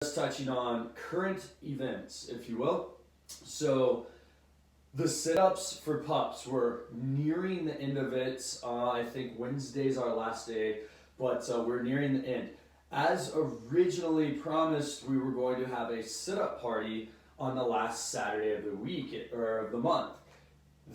just touching on current events, if you will. So the sit-ups for pups, we're nearing the end of it. I think Wednesday's our last day, but we're nearing the end. As originally promised, we were going to have a sit-up party on the last Saturday of the week, or of the month.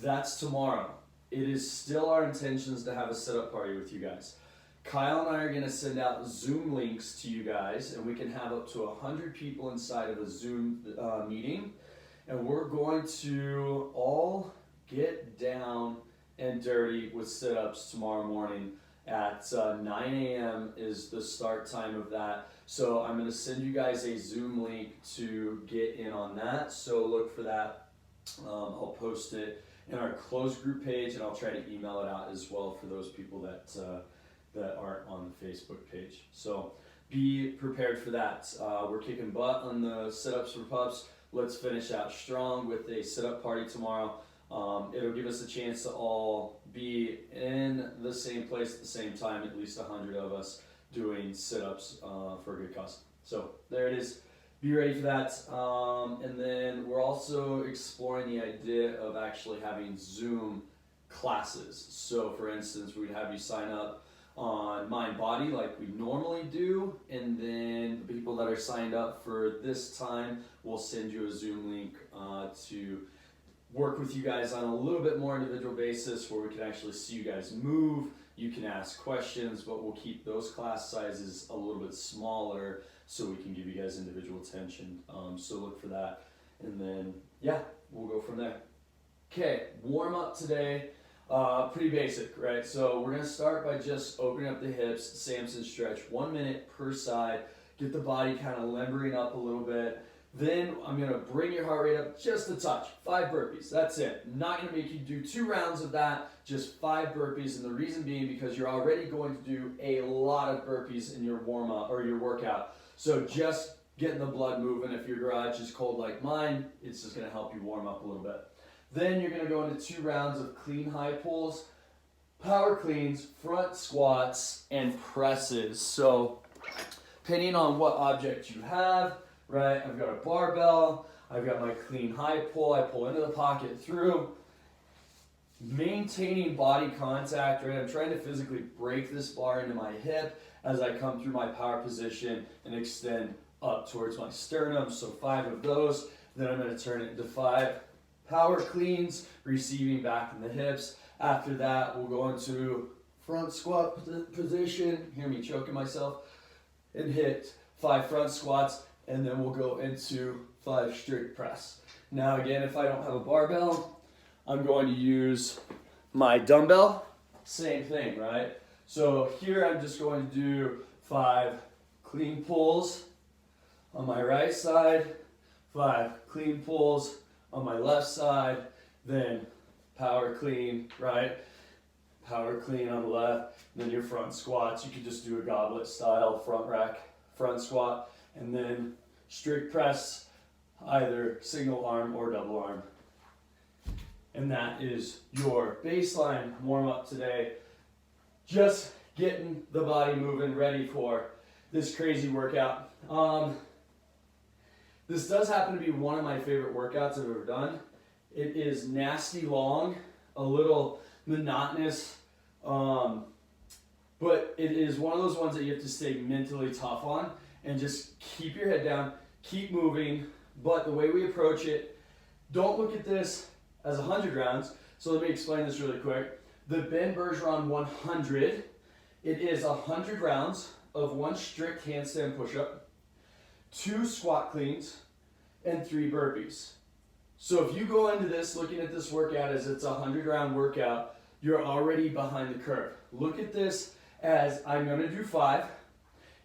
That's tomorrow. It is still our intentions to have a sit-up party with you guys. Kyle and I are going to send out Zoom links to you guys, and we can have up to 100 people inside of a Zoom meeting. And we're going to all get down and dirty with sit-ups tomorrow morning at 9 a.m. is the start time of that. So I'm going to send you guys a Zoom link to get in on that. So look for that. I'll post it in our closed group page, and I'll try to email it out as well for those people that aren't on the Facebook page. So be prepared for that. We're kicking butt on the sit-ups for pups. Let's finish out strong with a sit-up party tomorrow. It'll give us a chance to all be in the same place at the same time, at least 100 of us doing sit-ups for a good cause. So there it is. Be ready for that. And then we're also exploring the idea of actually having Zoom classes. So for instance, we'd have you sign up on Mind Body like we normally do, and then the people that are signed up for this time will send you a Zoom link to work with you guys on a little bit more individual basis where we can actually see you guys move. You can ask questions, but we'll keep those class sizes a little bit smaller so we can give you guys individual attention. So look for that, and then yeah, we'll go from there. Okay, warm up today. Pretty basic, right? So we're gonna start by just opening up the hips, Samson stretch, 1 minute per side, get the body kind of limbering up a little bit. Then I'm gonna bring your heart rate up just a touch, 5 burpees, that's it. Not gonna make you do 2 rounds of that, just 5 burpees, and the reason being because you're already going to do a lot of burpees in your warm up or your workout. So just getting the blood moving. If your garage is cold like mine, it's just gonna help you warm up a little bit. Then you're gonna go into 2 rounds of clean high pulls, power cleans, front squats, and presses. So depending on what object you have, right? I've got a barbell, I've got my clean high pull, I pull into the pocket through. Maintaining body contact, right? I'm trying to physically break this bar into my hip as I come through my power position and extend up towards my sternum. So 5 of those. Then I'm gonna turn it into 5 power cleans, receiving back in the hips. After that, we'll go into front squat position. Hear me choking myself. And hit 5 front squats, and then we'll go into 5 strict press. Now again, if I don't have a barbell, I'm going to use my dumbbell. Same thing, right? So here I'm just going to do 5 clean pulls on my right side, 5 clean pulls on my left side, then power clean, right? Power clean on the left, then your front squats. You could just do a goblet style front rack, front squat, and then strict press, either single arm or double arm. And that is your baseline warm up today. Just getting the body moving, ready for this crazy workout. This does happen to be one of my favorite workouts I've ever done. It is nasty long, a little monotonous, but it is one of those ones that you have to stay mentally tough on and just keep your head down, keep moving. But the way we approach it, don't look at this as 100 rounds. So let me explain this really quick. The Ben Bergeron 100, it is 100 rounds of 1 strict handstand push-up, 2 squat cleans, and 3 burpees. So if you go into this looking at this workout as it's a 100 round workout, you're already behind the curve. Look at this as I'm gonna do 5,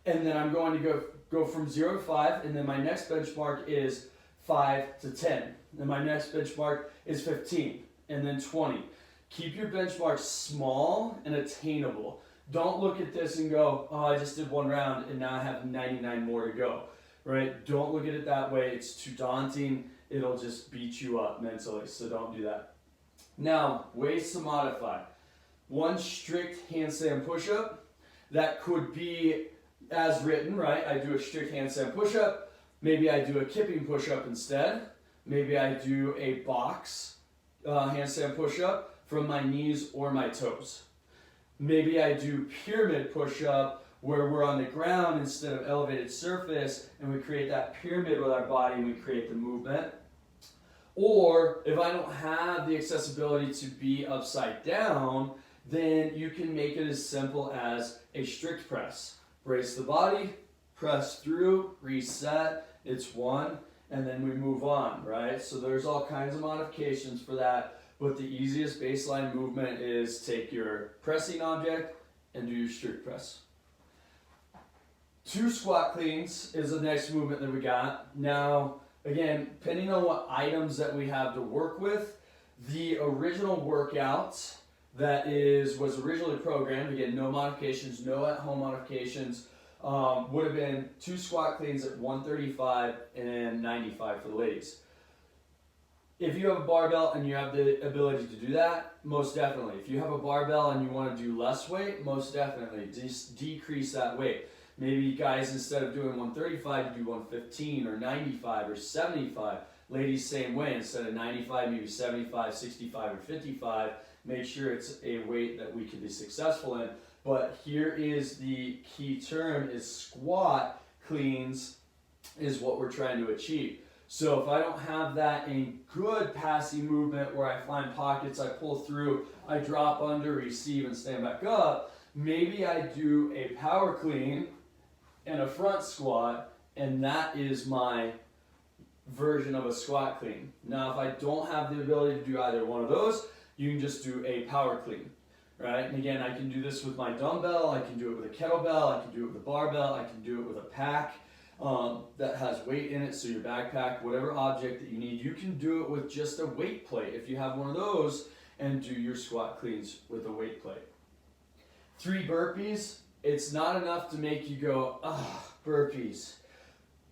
and then I'm going to go from 0 to 5, and then my next benchmark is 5 to 10. Then my next benchmark is 15, and then 20. Keep your benchmarks small and attainable. Don't look at this and go, oh, I just did 1 round and now I have 99 more to go, right? Don't look at it that way. It's too daunting. It'll just beat you up mentally, so don't do that. Now, ways to modify. 1 strict handstand push-up. That could be as written, right? I do a strict handstand push-up. Maybe I do a kipping push-up instead. Maybe I do a box handstand push-up from my knees or my toes. Maybe I do pyramid push-up where we're on the ground instead of elevated surface, and we create that pyramid with our body and we create the movement. Or if I don't have the accessibility to be upside down, then you can make it as simple as a strict press. Brace the body, press through, reset, it's one, and then we move on, right? So there's all kinds of modifications for that, but the easiest baseline movement is take your pressing object and do your strict press. 2 squat cleans is the next movement that we got. Now, again, depending on what items that we have to work with, the original workout that was originally programmed, again, no modifications, no at-home modifications, would have been 2 squat cleans at 135 and 95 for the ladies. If you have a barbell and you have the ability to do that, most definitely. If you have a barbell and you want to do less weight, most definitely. Just decrease that weight. Maybe guys, instead of doing 135, you do 115 or 95 or 75. Ladies, same way. Instead of 95, maybe 75, 65, or 55. Make sure it's a weight that we can be successful in. But here is the key term, is squat cleans is what we're trying to achieve. So if I don't have that in good passing movement where I find pockets, I pull through, I drop under, receive, and stand back up, maybe I do a power clean and a front squat, and that is my version of a squat clean. Now, if I don't have the ability to do either one of those, you can just do a power clean, right? And again, I can do this with my dumbbell, I can do it with a kettlebell, I can do it with a barbell, I can do it with a pack that has weight in it, so your backpack, whatever object that you need. You can do it with just a weight plate if you have one of those, and do your squat cleans with a weight plate. 3 burpees. It's not enough to make you go, burpees.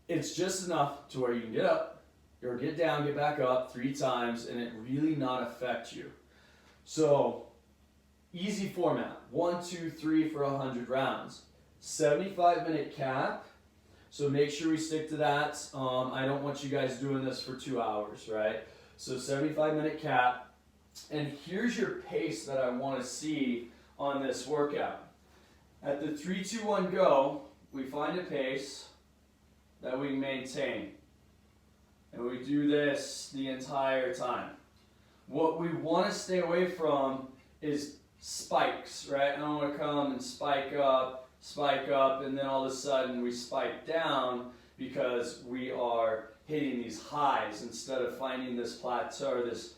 It's just enough to where you can get up, or get down, get back up 3 times, and it really not affect you. So, easy format, 1, 2, 3 for 100 rounds. 75-minute cap, so make sure we stick to that. I don't want you guys doing this for 2 hours, right? So 75-minute cap, and here's your pace that I want to see on this workout. At the 3, 2, 1 go, we find a pace that we maintain. And we do this the entire time. What we want to stay away from is spikes, right? I don't want to come and spike up, and then all of a sudden we spike down because we are hitting these highs instead of finding this plateau, or this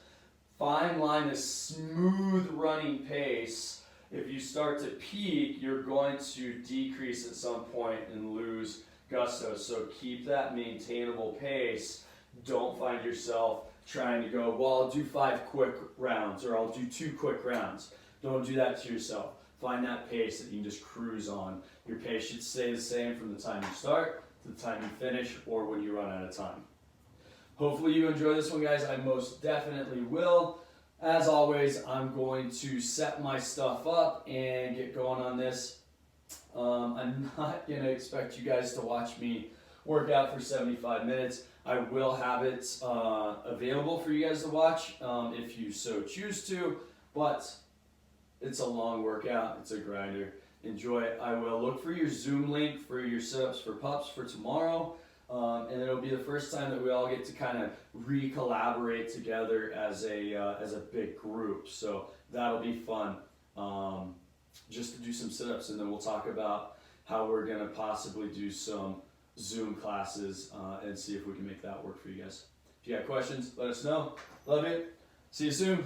fine line, this smooth running pace. If you start to peak, you're going to decrease at some point and lose gusto. So keep that maintainable pace. Don't find yourself trying to go, well, I'll do 5 quick rounds, or I'll do 2 quick rounds. Don't do that to yourself. Find that pace that you can just cruise on. Your pace should stay the same from the time you start to the time you finish, or when you run out of time. Hopefully you enjoy this one, guys. I most definitely will. As always, I'm going to set my stuff up and get going on this. I'm not going to expect you guys to watch me work out for 75 minutes. I will have it available for you guys to watch if you so choose to, but it's a long workout. It's a grinder. Enjoy it. I will look for your Zoom link for your sit-ups for pups for tomorrow. And it'll be the first time that we all get to kind of re-collaborate together as a big group. So that'll be fun, just to do some sit-ups, and then we'll talk about how we're going to possibly do some Zoom classes and see if we can make that work for you guys. If you got questions, let us know. Love you. See you soon.